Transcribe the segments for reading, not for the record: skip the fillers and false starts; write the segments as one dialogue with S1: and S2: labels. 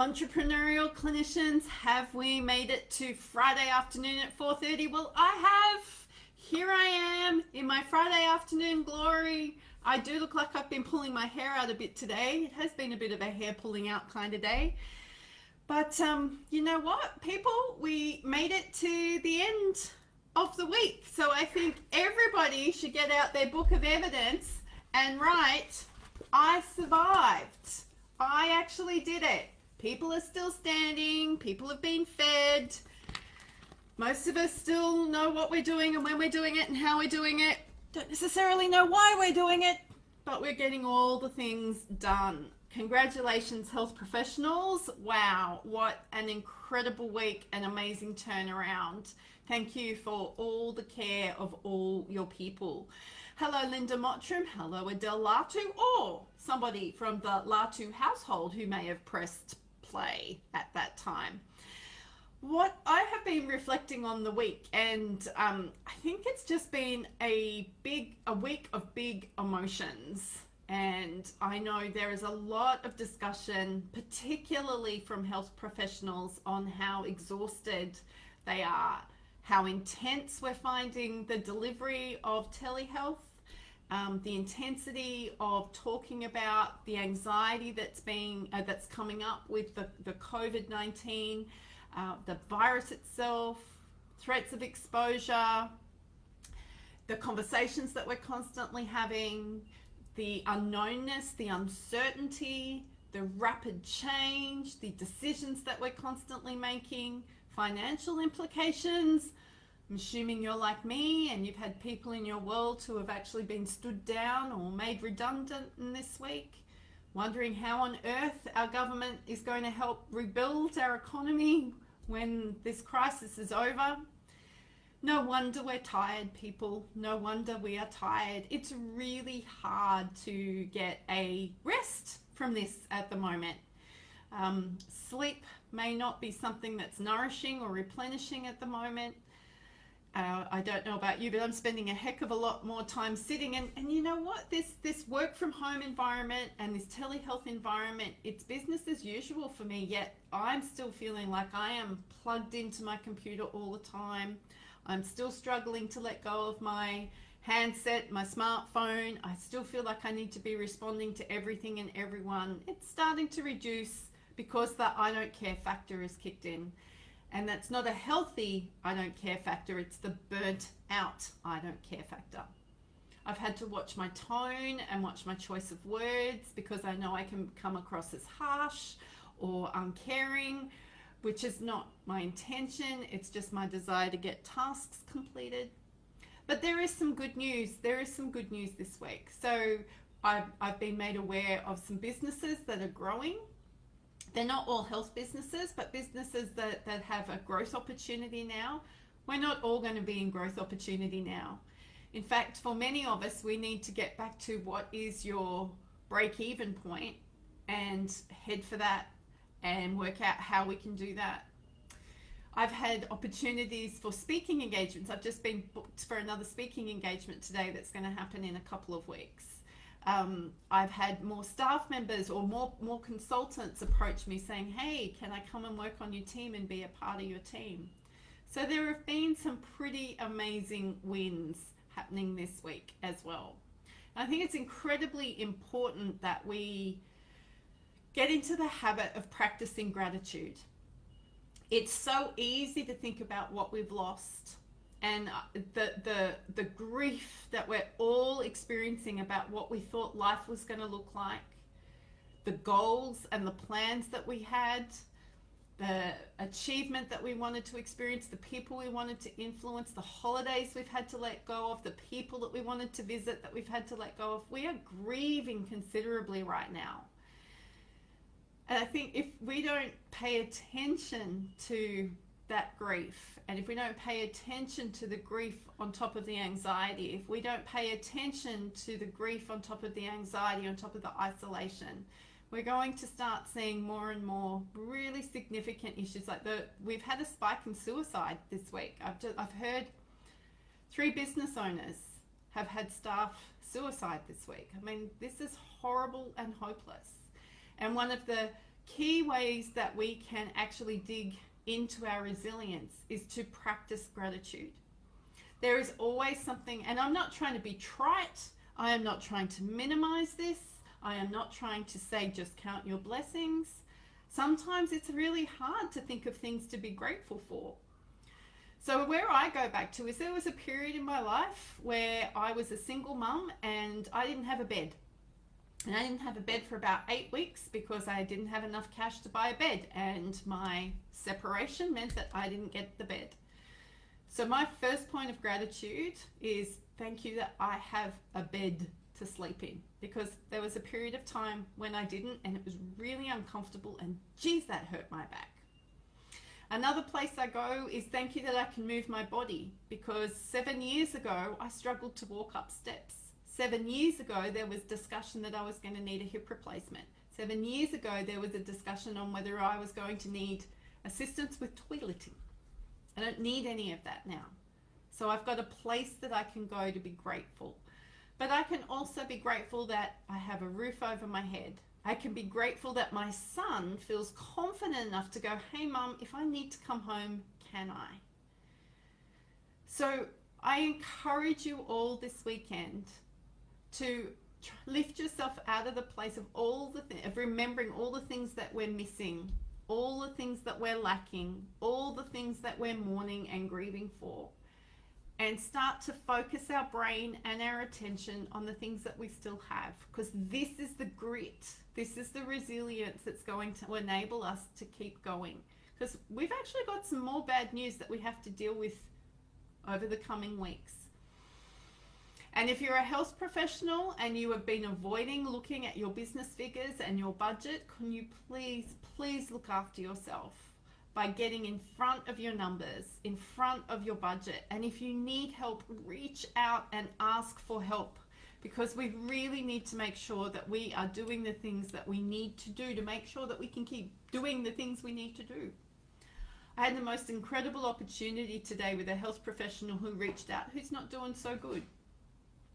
S1: Entrepreneurial clinicians, have we made it to Friday afternoon at 4:30? Well, I have. Here I am in my Friday afternoon glory. I do look like I've been pulling my hair out a bit today. It has been a bit of a hair pulling out kind of day. But you know what, people? We made it to the end of the week. So I think everybody should get out their book of evidence and write, I survived. I actually did it. People are still standing. People have been fed. Most of us still know what we're doing and when we're doing it and how we're doing it. Don't necessarily know why we're doing it, but we're getting all the things done. Congratulations, health professionals. Wow, what an incredible week, an amazing turnaround. Thank you for all the care of all your people. Hello, Linda Mottram. Hello, Adele Latu, or somebody from the Latu household who may have pressed play at that time. What I have been reflecting on the week, and I think it's just been a week of big emotions. And I know there is a lot of discussion, particularly from health professionals, on how exhausted they are, how intense we're finding the delivery of telehealth, the intensity of talking about the anxiety that's coming up with the COVID-19, the virus itself, threats of exposure, the conversations that we're constantly having, the unknownness, the uncertainty, the rapid change, the decisions that we're constantly making, financial implications. I'm assuming you're like me and you've had people in your world who have actually been stood down or made redundant in this week, wondering how on earth our government is going to help rebuild our economy when this crisis is over. No wonder we're tired, people. No wonder we are tired. It's really hard to get a rest from this at the moment. Sleep may not be something that's nourishing or replenishing at the moment. I don't know about you, but I'm spending a heck of a lot more time sitting. And you know what? This work from home environment and this telehealth environment, it's business as usual for me, yet I'm still feeling like I am plugged into my computer all the time. I'm still struggling to let go of my handset, my smartphone. I still feel like I need to be responding to everything and everyone. It's starting to reduce because the I don't care factor is kicked in. And that's not a healthy I don't care factor, it's the burnt out I don't care factor. I've had to watch my tone and watch my choice of words because I know I can come across as harsh or uncaring, which is not my intention. It's just my desire to get tasks completed. But there is some good news. There is some good news this week. So I've been made aware of some businesses that are growing. They're not all health businesses, but businesses that have a growth opportunity now. We're not all going to be in growth opportunity now. In fact, for many of us, we need to get back to what is your break-even point and head for that and work out how we can do that. I've had opportunities for speaking engagements. I've just been booked for another speaking engagement today that's going to happen in a couple of weeks. I've had more staff members or more consultants approach me saying, hey, can I come and work on your team and be a part of your team? So there have been some pretty amazing wins happening this week as well. I think it's incredibly important that we get into the habit of practicing gratitude. It's so easy to think about what we've lost and the grief that we're all experiencing about what we thought life was going to look like, the goals and the plans that we had, the achievement that we wanted to experience, the people we wanted to influence, the holidays we've had to let go of, the people that we wanted to visit that we've had to let go of. We are grieving considerably right now. And I think if we don't pay attention to that grief, and if we don't pay attention to the grief on top of the anxiety, if we don't pay attention to the grief on top of the anxiety, on top of the isolation, we're going to start seeing more and more really significant issues. Like we've had a spike in suicide this week. I've heard 3 business owners have had staff suicide this week. I mean, this is horrible and hopeless. And one of the key ways that we can actually dig into our resilience is to practice gratitude. There is always something, and I'm not trying to be trite, I am not trying to minimize this, I am not trying to say just count your blessings. Sometimes it's really hard to think of things to be grateful for. So where I go back to is there was a period in my life where I was a single mum and I didn't have a bed. And I didn't have a bed for about 8 weeks because I didn't have enough cash to buy a bed, and my separation meant that I didn't get the bed. So my first point of gratitude is thank you that I have a bed to sleep in, because there was a period of time when I didn't, and it was really uncomfortable, and geez, that hurt my back. Another place I go is thank you that I can move my body, because 7 years ago I struggled to walk up steps. 7 years ago there was discussion that I was going to need a hip replacement. 7 years ago there was a discussion on whether I was going to need assistance with toileting. I don't need any of that now. So I've got a place that I can go to be grateful. But I can also be grateful that I have a roof over my head. I can be grateful that my son feels confident enough to go, hey mum, if I need to come home, can I? So I encourage you all this weekend to lift yourself out of the place of of remembering all the things that we're missing, all the things that we're lacking, all the things that we're mourning and grieving for, and start to focus our brain and our attention on the things that we still have, because this is the grit, this is the resilience that's going to enable us to keep going, because we've actually got some more bad news that we have to deal with over the coming weeks. And if you're a health professional and you have been avoiding looking at your business figures and your budget, can you please look after yourself by getting in front of your numbers, in front of your budget. And if you need help, reach out and ask for help, because we really need to make sure that we are doing the things that we need to do to make sure that we can keep doing the things we need to do. I had the most incredible opportunity today with a health professional who reached out who's not doing so good.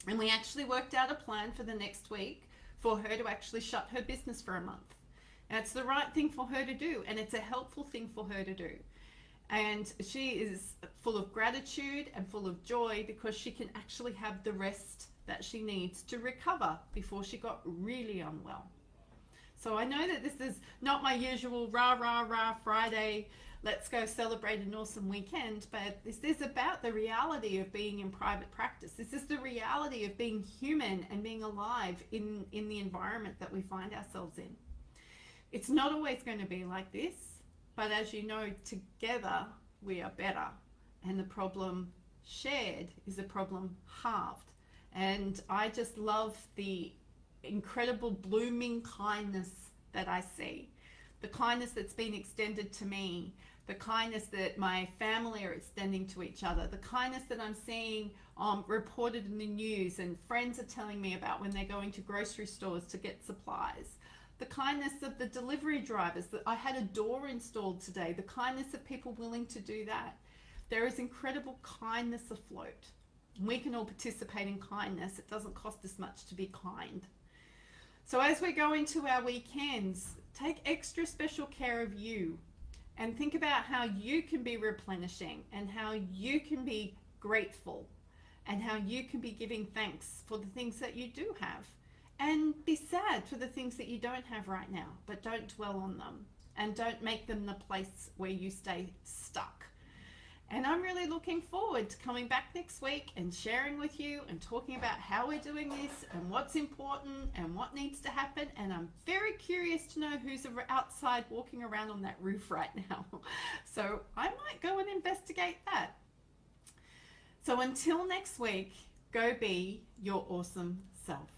S1: And we actually worked out a plan for the next week for her to actually shut her business for a month. And it's the right thing for her to do, and it's a helpful thing for her to do. And she is full of gratitude and full of joy because she can actually have the rest that she needs to recover before she got really unwell. So I know that this is not my usual rah, rah, rah Friday, let's go celebrate an awesome weekend, but this is about the reality of being in private practice. This is the reality of being human and being alive in the environment that we find ourselves in. It's not always going to be like this, but as you know, together we are better, and the problem shared is a problem halved. And I just love the incredible blooming kindness that I see, the kindness that's been extended to me, the kindness that my family are extending to each other, the kindness that I'm seeing reported in the news and friends are telling me about when they're going to grocery stores to get supplies, the kindness of the delivery drivers, that I had a door installed today, the kindness of people willing to do that. There is incredible kindness afloat. We can all participate in kindness. It doesn't cost us much to be kind. So as we go into our weekends, take extra special care of you and think about how you can be replenishing and how you can be grateful and how you can be giving thanks for the things that you do have, and be sad for the things that you don't have right now, but don't dwell on them and don't make them the place where you stay stuck. And I'm really looking forward to coming back next week and sharing with you and talking about how we're doing this and what's important and what needs to happen. And I'm very curious to know who's outside walking around on that roof right now. So I might go and investigate that. So until next week, go be your awesome self.